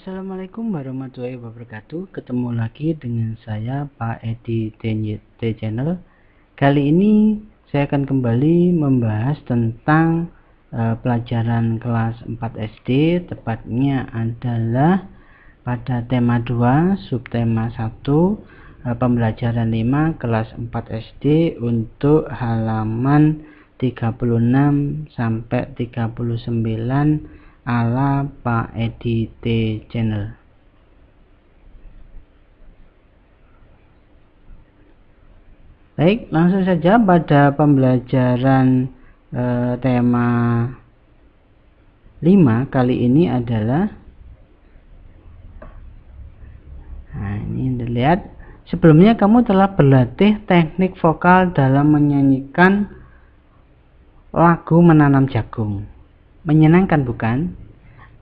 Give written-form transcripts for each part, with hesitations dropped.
Assalamualaikum warahmatullahi wabarakatuh. Ketemu lagi dengan saya Pak Edi T Channel. Kali ini saya akan kembali membahas tentang pelajaran kelas 4 SD, tepatnya adalah pada tema 2 subtema 1 pembelajaran 5 kelas 4 SD untuk halaman 36 sampai 39 ala Pak Edi T Channel. Baik, langsung saja pada pembelajaran tema 5 kali ini adalah, nah ini dilihat, sebelumnya kamu telah berlatih teknik vokal dalam menyanyikan lagu Menanam Jagung. Menyenangkan bukan?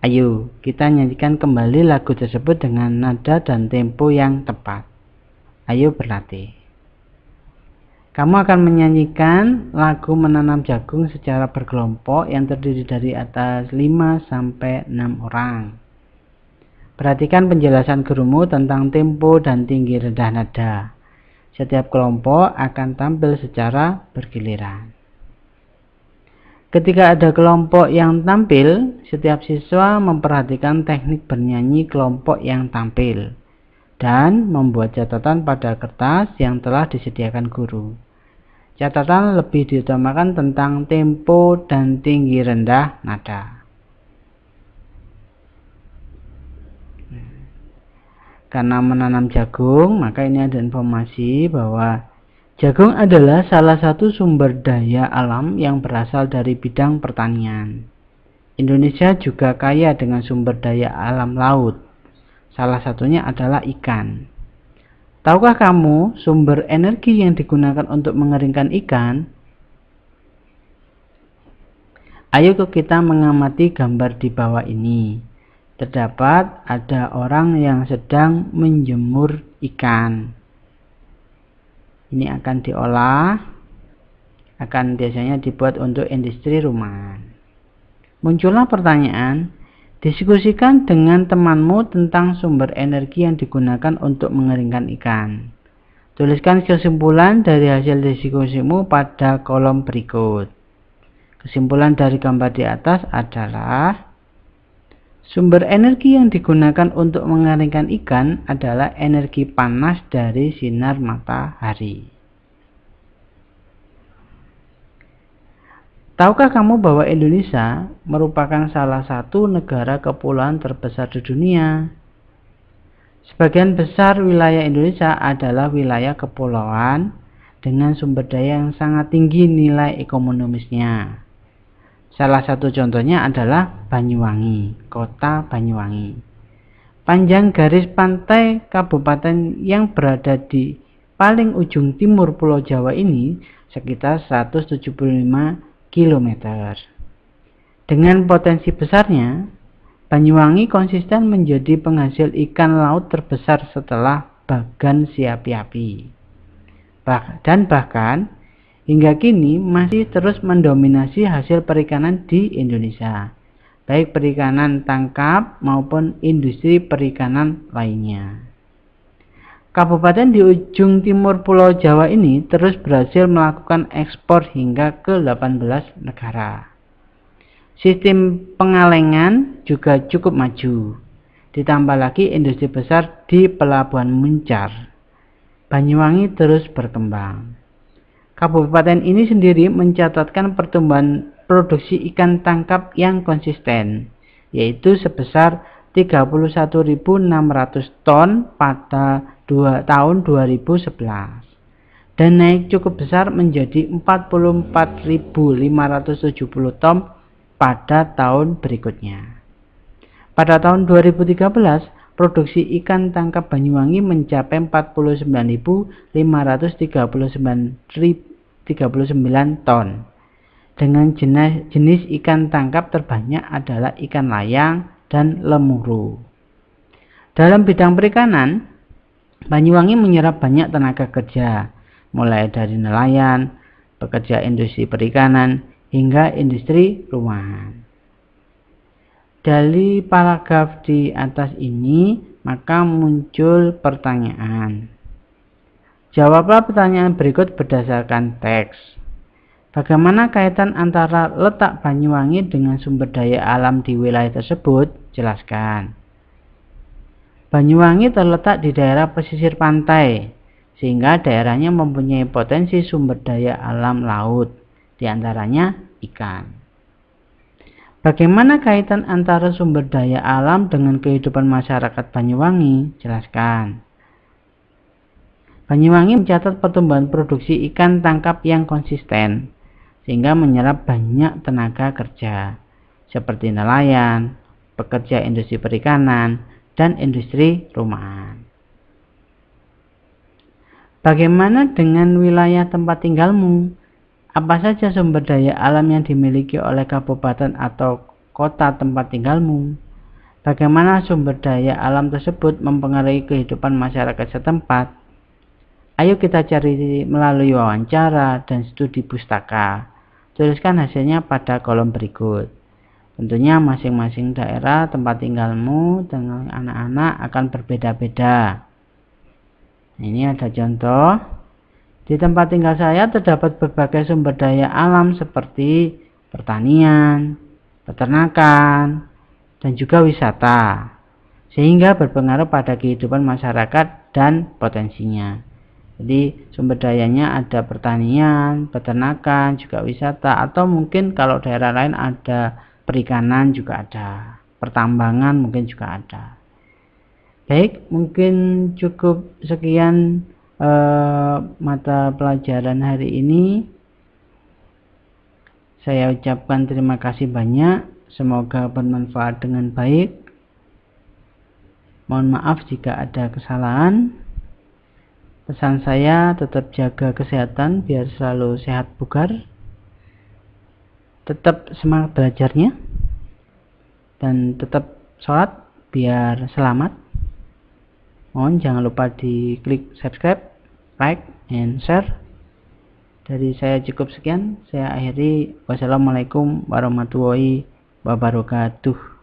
Ayo kita nyanyikan kembali lagu tersebut dengan nada dan tempo yang tepat. Ayo berlatih. Kamu akan menyanyikan lagu Menanam Jagung secara berkelompok yang terdiri dari atas 5-6 orang. Perhatikan penjelasan gurumu tentang tempo dan tinggi rendah nada. Setiap kelompok akan tampil secara bergiliran. Ketika ada kelompok yang tampil, setiap siswa memperhatikan teknik bernyanyi kelompok yang tampil dan membuat catatan pada kertas yang telah disediakan guru. Catatan lebih diutamakan tentang tempo dan tinggi rendah nada. Karena menanam jagung, maka ini ada informasi bahwa jagung adalah salah satu sumber daya alam yang berasal dari bidang pertanian. Indonesia juga kaya dengan sumber daya alam laut. Salah satunya adalah ikan. Tahukah kamu sumber energi yang digunakan untuk mengeringkan ikan? Ayo kita mengamati gambar di bawah ini. Terdapat ada orang yang sedang menjemur ikan. Ini akan diolah, akan biasanya dibuat untuk industri rumahan. Muncullah pertanyaan, diskusikan dengan temanmu tentang sumber energi yang digunakan untuk mengeringkan ikan. Tuliskan kesimpulan dari hasil diskusimu pada kolom berikut. Kesimpulan dari gambar di atas adalah sumber energi yang digunakan untuk mengeringkan ikan adalah energi panas dari sinar matahari. Tahukah kamu bahwa Indonesia merupakan salah satu negara kepulauan terbesar di dunia? Sebagian besar wilayah Indonesia adalah wilayah kepulauan dengan sumber daya yang sangat tinggi nilai ekonomisnya. Salah satu contohnya adalah Banyuwangi, kota Banyuwangi. Panjang garis pantai kabupaten yang berada di paling ujung timur Pulau Jawa ini sekitar 175 km. Dengan potensi besarnya, Banyuwangi konsisten menjadi penghasil ikan laut terbesar setelah Bagan Siapi-api. Dan bahkan hingga kini masih terus mendominasi hasil perikanan di Indonesia, baik perikanan tangkap maupun industri perikanan lainnya. Kabupaten di ujung timur Pulau Jawa ini terus berhasil melakukan ekspor hingga ke 18 negara. Sistem pengalengan juga cukup maju. Ditambah lagi industri besar di Pelabuhan Muncar. Banyuwangi terus berkembang. Kabupaten ini sendiri mencatatkan pertumbuhan produksi ikan tangkap yang konsisten, yaitu sebesar 31.600 ton pada tahun 2011 dan naik cukup besar menjadi 44.570 ton pada tahun berikutnya. Pada tahun 2013, produksi ikan tangkap Banyuwangi mencapai 49.539 ton. Dengan jenis ikan tangkap terbanyak adalah ikan layang dan lemuru. Dalam bidang perikanan, Banyuwangi menyerap banyak tenaga kerja, mulai dari nelayan, pekerja industri perikanan, hingga industri rumahan. Dari paragraf di atas ini, maka muncul pertanyaan. Jawablah pertanyaan berikut berdasarkan teks. Bagaimana kaitan antara letak Banyuwangi dengan sumber daya alam di wilayah tersebut? Jelaskan. Banyuwangi terletak di daerah pesisir pantai, sehingga daerahnya mempunyai potensi sumber daya alam laut, di antaranya ikan. Bagaimana kaitan antara sumber daya alam dengan kehidupan masyarakat Banyuwangi? Jelaskan. Banyuwangi mencatat pertumbuhan produksi ikan tangkap yang konsisten, sehingga menyerap banyak tenaga kerja, seperti nelayan, pekerja industri perikanan, dan industri rumahan. Bagaimana dengan wilayah tempat tinggalmu? Apa saja sumber daya alam yang dimiliki oleh kabupaten atau kota tempat tinggalmu? Bagaimana sumber daya alam tersebut mempengaruhi kehidupan masyarakat setempat? Ayo kita cari melalui wawancara dan studi pustaka. Tuliskan hasilnya pada kolom berikut. Tentunya masing-masing daerah tempat tinggalmu dengan anak-anak akan berbeda-beda. Ini ada contoh. Di tempat tinggal saya terdapat berbagai sumber daya alam seperti pertanian, peternakan, dan juga wisata, sehingga berpengaruh pada kehidupan masyarakat dan potensinya. Jadi sumber dayanya ada pertanian, peternakan, juga wisata, atau mungkin kalau daerah lain ada perikanan juga ada, pertambangan mungkin juga ada. Baik, mungkin cukup sekian mata pelajaran hari ini. Saya ucapkan terima kasih banyak, semoga bermanfaat dengan baik. Mohon maaf jika ada kesalahan. Pesan saya tetap jaga kesehatan biar selalu sehat bugar, tetap semangat belajarnya, dan tetap sholat biar selamat. Mohon jangan lupa di klik subscribe, like, and share. Dari saya cukup sekian. Saya akhiri. Wassalamualaikum warahmatullahi wabarakatuh.